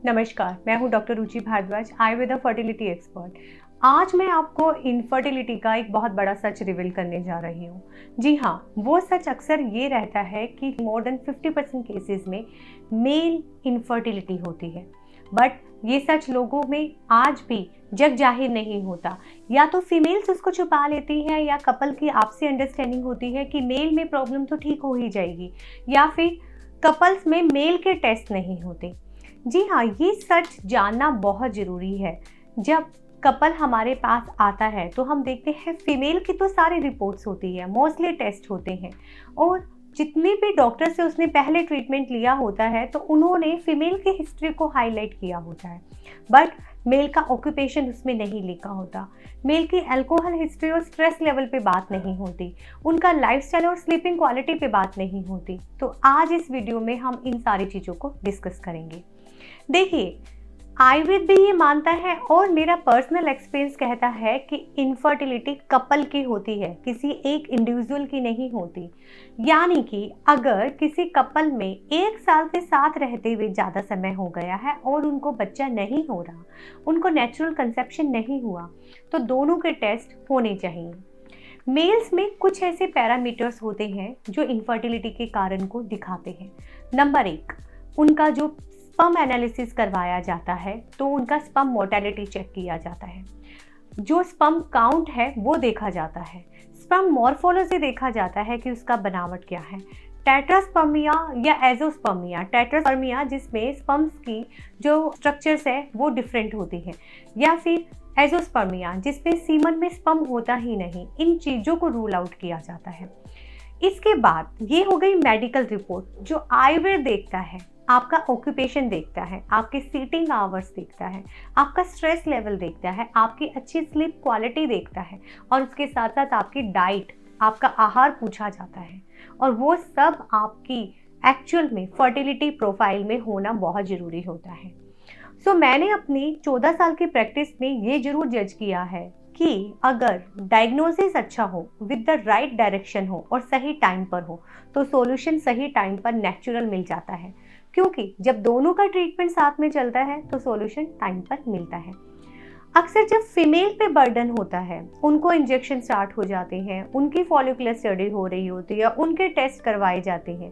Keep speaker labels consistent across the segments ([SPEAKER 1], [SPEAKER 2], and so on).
[SPEAKER 1] नमस्कार, मैं हूं डॉक्टर रुचि भारद्वाज, आयुर्वेदा फर्टिलिटी एक्सपर्ट। आज मैं आपको इनफर्टिलिटी का एक बहुत बड़ा सच रिवील करने जा रही हूं। जी हाँ, वो सच अक्सर ये रहता है कि मोर देन 50% केसेस में मेल इनफर्टिलिटी होती है। बट ये सच लोगों में आज भी जग जाहिर नहीं होता। या तो फीमेल्स उसको छुपा लेती हैं, या कपल की आपसी अंडरस्टैंडिंग होती है कि मेल में प्रॉब्लम तो ठीक हो ही जाएगी, या फिर कपल्स में मेल के टेस्ट नहीं होते। जी हाँ, ये सच जानना बहुत ज़रूरी है। जब कपल हमारे पास आता है तो हम देखते हैं फीमेल की तो सारी रिपोर्ट्स होती है, मोस्टली टेस्ट होते हैं, और जितने भी डॉक्टर से उसने पहले ट्रीटमेंट लिया होता है तो उन्होंने फीमेल की हिस्ट्री को हाईलाइट किया होता है। बट मेल का ऑक्यूपेशन उसमें नहीं लिखा होता, मेल की अल्कोहल हिस्ट्री और स्ट्रेस लेवल पे बात नहीं होती, उनका लाइफस्टाइल और स्लीपिंग क्वालिटी पे बात नहीं होती। तो आज इस वीडियो में हम इन सारी चीज़ों को डिस्कस करेंगे। देखिए, आयुर्वेद भी ये मानता है और मेरा पर्सनल एक्सपीरियंस कहता है कि इनफर्टिलिटी कपल की होती है, किसी एक इंडिविजुअल की नहीं होती। यानी कि अगर किसी कपल में 1 साल से साथ रहते हुए ज़्यादा समय हो गया है और उनको बच्चा नहीं हो रहा, उनको नेचुरल कंसेप्शन नहीं हुआ, तो दोनों के टेस्ट होने चाहिए। मेल्स में कुछ ऐसे पैरामीटर्स होते हैं जो इनफर्टिलिटी के कारण को दिखाते हैं। नंबर 1, उनका जो स्पर्म एनालिसिस करवाया जाता है तो उनका स्पर्म मोर्टेलिटी चेक किया जाता है, जो स्पर्म काउंट है वो देखा जाता है, स्पर्म मॉर्फोलॉजी देखा जाता है कि उसका बनावट क्या है, टेट्रास्पर्मिया या एजोस्पर्मिया, टेट्रास्पर्मिया जिसमें स्पर्म्स की जो स्ट्रक्चर्स है वो डिफरेंट होती है, या फिर एजोस्पर्मिया जिसमें सीमन में स्पर्म होता ही नहीं। इन चीज़ों को रूल आउट किया जाता है। इसके बाद ये हो गई मेडिकल रिपोर्ट, जो आयुर्वेद देखता है, आपका ऑक्यूपेशन देखता है, आपके सीटिंग आवर्स देखता है, आपका स्ट्रेस लेवल देखता है, आपकी अच्छी स्लीप क्वालिटी देखता है, और उसके साथ साथ आपकी डाइट, आपका आहार पूछा जाता है, और वो सब आपकी एक्चुअल में फर्टिलिटी प्रोफाइल में होना बहुत ज़रूरी होता है। सो मैंने अपनी 14 साल की प्रैक्टिस में ये जरूर जज किया है कि अगर डायग्नोसिस अच्छा हो, विद द राइट डायरेक्शन हो और सही टाइम पर हो, तो सॉल्यूशन सही टाइम पर नेचुरल मिल जाता है। क्योंकि जब दोनों का ट्रीटमेंट साथ में चलता है तो सॉल्यूशन टाइम पर मिलता है। अक्सर जब फीमेल पे बर्डन होता है, उनको इंजेक्शन स्टार्ट हो जाते हैं, उनकी फॉलिकुलर स्टडी हो रही होती है, उनके टेस्ट करवाए जाते हैं,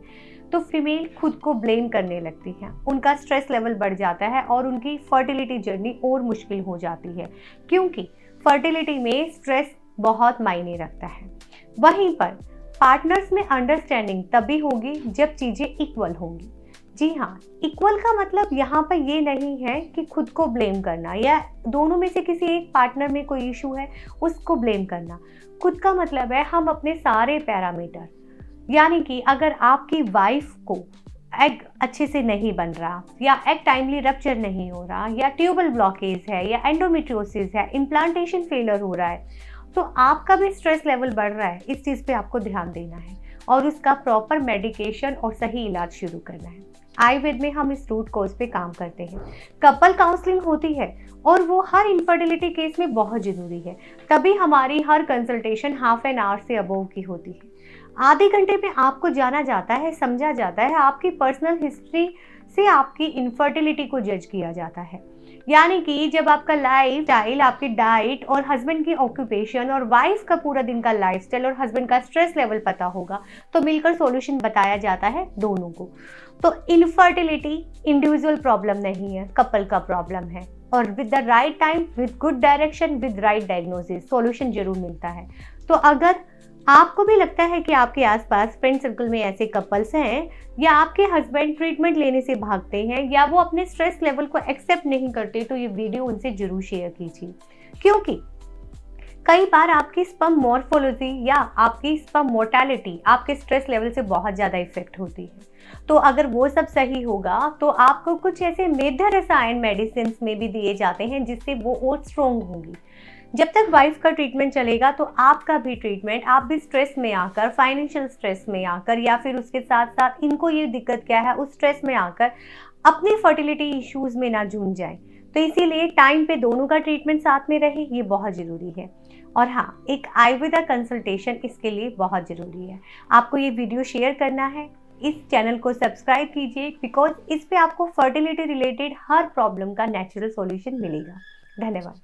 [SPEAKER 1] तो फीमेल खुद को ब्लेम करने लगती है, उनका स्ट्रेस लेवल बढ़ जाता है और उनकी फर्टिलिटी जर्नी और मुश्किल हो जाती है, क्योंकि फर्टिलिटी में स्ट्रेस बहुत मायने रखता है। वहीं पर पार्टनर्स में अंडरस्टैंडिंग तभी होगी जब चीज़ें इक्वल होंगी। जी हाँ, इक्वल का मतलब यहाँ पर ये नहीं है कि खुद को ब्लेम करना या दोनों में से किसी एक पार्टनर में कोई इशू है उसको ब्लेम करना। खुद का मतलब है हम अपने सारे पैरामीटर, यानी कि अगर आपकी वाइफ को एग अच्छे से नहीं बन रहा, या एग टाइमली रप्चर नहीं हो रहा, या ट्यूबल ब्लॉकेज है, या एंडोमेट्रियोसिस है, इम्प्लांटेशन फेलियर हो रहा है, तो आपका भी स्ट्रेस लेवल बढ़ रहा है। इस चीज़ पे आपको ध्यान देना है और उसका प्रॉपर मेडिकेशन और सही इलाज शुरू करना है। आयुर्वेद में हम इस रूट कॉज पे काम करते हैं। कपल काउंसलिंग होती है और वो हर इनफर्टिलिटी केस में बहुत ज़रूरी है। तभी हमारी हर कंसल्टेशन हाफ एन आवर से अबव की होती है। आधे घंटे में आपको जाना जाता है, समझा जाता है, आपकी पर्सनल हिस्ट्री से आपकी इनफर्टिलिटी को जज किया जाता है। यानी कि जब आपका लाइफ स्टाइल, आपकी डाइट और हस्बैंड की ऑक्यूपेशन और वाइफ का पूरा दिन का लाइफस्टाइल और हस्बैंड का स्ट्रेस लेवल पता होगा, तो मिलकर सॉल्यूशन बताया जाता है दोनों को। तो इनफर्टिलिटी इंडिविजुअल प्रॉब्लम नहीं है, कपल का प्रॉब्लम है, और with the right time, with good direction, with right diagnosis solution जरूर मिलता है। तो अगर आपको भी लगता है कि आपके आसपास फ्रेंड सर्कल में ऐसे कपल्स हैं, या आपके हस्बैंड ट्रीटमेंट लेने से भागते हैं, या वो अपने स्ट्रेस लेवल को एक्सेप्ट नहीं करते, तो ये वीडियो उनसे जरूर शेयर कीजिए। क्योंकि कई बार आपकी स्पर्म मॉर्फोलॉजी या आपकी स्पर्म मोर्टेलिटी आपके स्ट्रेस लेवल से बहुत ज़्यादा इफेक्ट होती है। तो अगर वो सब सही होगा तो आपको कुछ ऐसे मेधा रसायन मेडिसिन में भी दिए जाते हैं जिससे वो और स्ट्रॉन्ग होंगी। जब तक वाइफ का ट्रीटमेंट चलेगा तो आपका भी ट्रीटमेंट, आप भी स्ट्रेस में आकर, फाइनेंशियल स्ट्रेस में आकर, या फिर उसके साथ साथ इनको ये दिक्कत क्या है उस स्ट्रेस में आकर अपनी फर्टिलिटी इश्यूज में ना जूझ जाए। तो इसीलिए टाइम पे दोनों का ट्रीटमेंट साथ में रहे, ये बहुत ज़रूरी है। और हाँ, एक आयुर्वेदा कंसल्टेशन इसके लिए बहुत ज़रूरी है। आपको ये वीडियो शेयर करना है, इस चैनल को सब्सक्राइब कीजिए, बिकॉज इस पे आपको फर्टिलिटी रिलेटेड हर प्रॉब्लम का नेचुरल सॉल्यूशन मिलेगा। धन्यवाद।